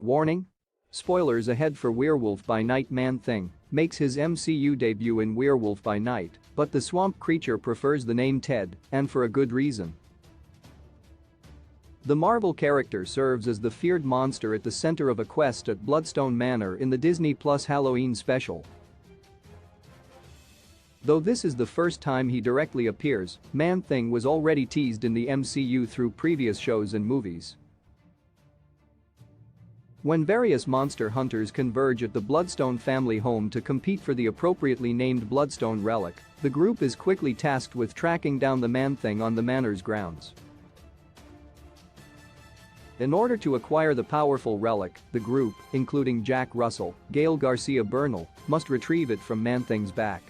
Warning? Spoilers ahead for Werewolf by Night. Man-Thing makes his MCU debut in Werewolf by Night, but the swamp creature prefers the name Ted, and for a good reason. The Marvel character serves as the feared monster at the center of a quest at Bloodstone Manor in the Disney Plus Halloween special. Though this is the first time he directly appears, Man-Thing was already teased in the MCU through previous shows and movies. When various monster hunters converge at the Bloodstone family home to compete for the appropriately named Bloodstone relic, the group is quickly tasked with tracking down the Man-Thing on the manor's grounds. In order to acquire the powerful relic, the group, including Jack Russell, Gail Garcia Bernal, must retrieve it from Man-Thing's back.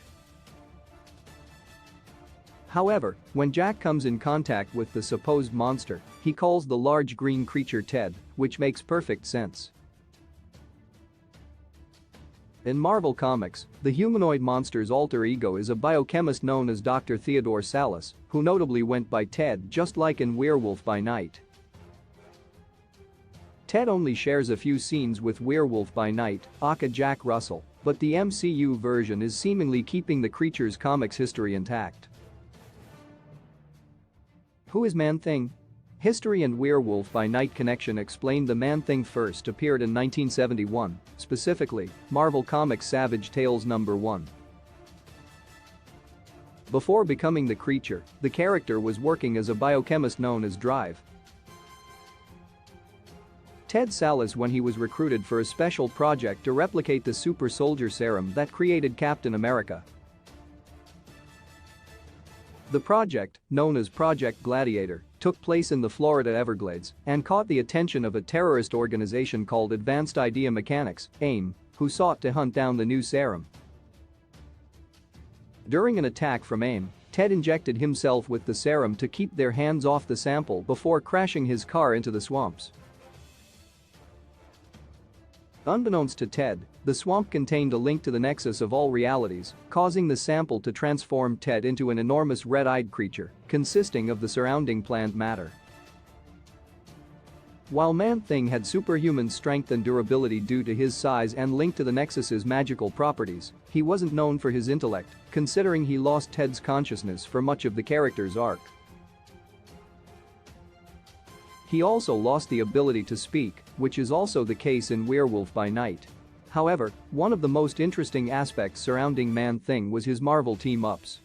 However, when Jack comes in contact with the supposed monster, he calls the large green creature Ted, which makes perfect sense. In Marvel Comics, the humanoid monster's alter ego is a biochemist known as Dr. Theodore Salas, who notably went by Ted just like in Werewolf by Night. Ted only shares a few scenes with Werewolf by Night, aka Jack Russell, but the MCU version is seemingly keeping the creature's comics history intact. Who is Man-Thing? History and Werewolf by Night connection explained. The Man-Thing first appeared in 1971, specifically, Marvel Comics Savage Tales No. 1. Before becoming the creature, the character was working as a biochemist known as Drive. Ted Salas when he was recruited for a special project to replicate the super soldier serum that created Captain America. The project, known as Project Gladiator, took place in the Florida Everglades and caught the attention of a terrorist organization called Advanced Idea Mechanics, AIM, who sought to hunt down the new serum. During an attack from AIM, Ted injected himself with the serum to keep their hands off the sample before crashing his car into the swamps. Unbeknownst to Ted, the swamp contained a link to the nexus of all realities, causing the sample to transform Ted into an enormous red-eyed creature, consisting of the surrounding plant matter. While Man-Thing had superhuman strength and durability due to his size and linked to the nexus's magical properties, he wasn't known for his intellect, considering he lost Ted's consciousness for much of the character's arc. He also lost the ability to speak, which is also the case in Werewolf by Night. However, one of the most interesting aspects surrounding Man-Thing was his Marvel team-ups.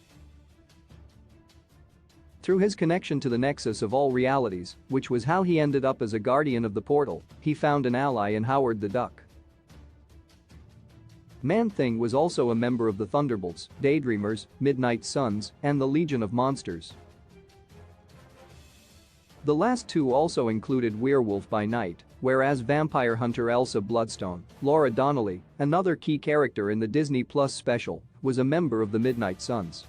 Through his connection to the nexus of all realities, which was how he ended up as a guardian of the portal, he found an ally in Howard the Duck. Man-Thing was also a member of the Thunderbolts, Daydreamers, Midnight Suns, and the Legion of Monsters. The last two also included Werewolf by Night, whereas vampire hunter Elsa Bloodstone, Laura Donnelly, another key character in the Disney Plus special, was a member of the Midnight Suns.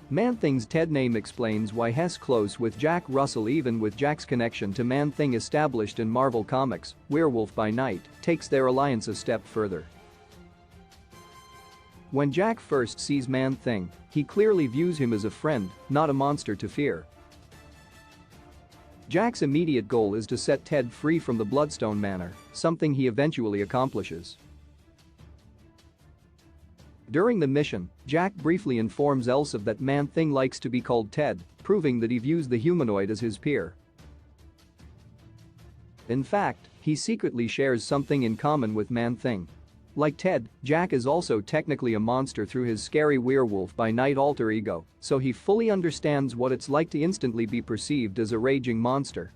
Man-Thing's Ted name explains why he's close with Jack Russell. Even with Jack's connection to Man-Thing established in Marvel Comics, Werewolf by Night takes their alliance a step further. When Jack first sees Man-Thing, he clearly views him as a friend, not a monster to fear. Jack's immediate goal is to set Ted free from the Bloodstone Manor, something he eventually accomplishes. During the mission, Jack briefly informs Elsa that Man-Thing likes to be called Ted, proving that he views the humanoid as his peer. In fact, he secretly shares something in common with Man-Thing. Like Ted, Jack is also technically a monster through his scary Werewolf by Night alter ego, so he fully understands what it's like to instantly be perceived as a raging monster.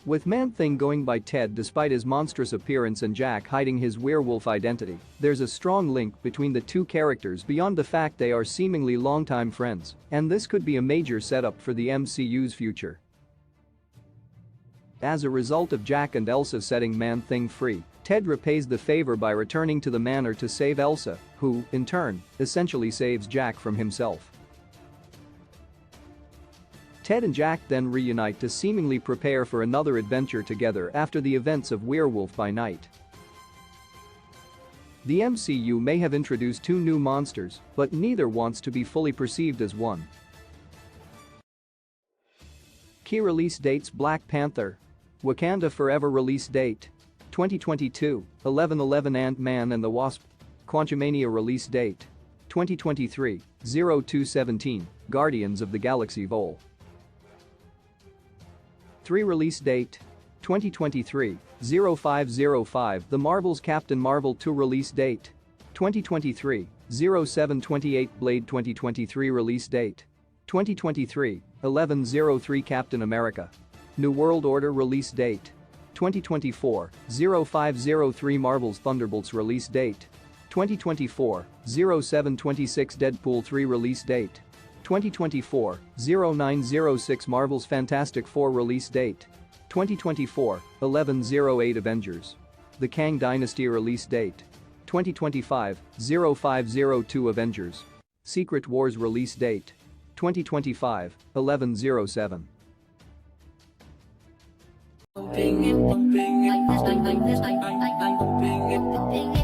With Man-Thing going by Ted despite his monstrous appearance and Jack hiding his werewolf identity, there's a strong link between the two characters beyond the fact they are seemingly longtime friends, and this could be a major setup for the MCU's future. As a result of Jack and Elsa setting Man-Thing free, Ted repays the favor by returning to the manor to save Elsa, who, in turn, essentially saves Jack from himself. Ted and Jack then reunite to seemingly prepare for another adventure together after the events of Werewolf by Night. The MCU may have introduced two new monsters, but neither wants to be fully perceived as one. Key release dates: Black Panther, Wakanda Forever release date 2022, 11/11 Ant-Man and the Wasp, Quantumania release date 2023, 02/17, Guardians of the Galaxy Vol. 3 release date 2023, 05/05 The Marvels Captain Marvel 2 release date 2023, 07/28 Blade 2023 release date 2023, 11/03 Captain America New World Order release date 2024, 05/03 Marvel's Thunderbolts release date 2024, 07/26 Deadpool 3 release date 2024, 09/06 Marvel's Fantastic Four release date 2024, 11/08 Avengers: The Kang Dynasty release date 2025, 05/02 Avengers: Secret Wars release date 2025, 11/07. Hoping it, hoping it, hoping it, hoping it, hoping it.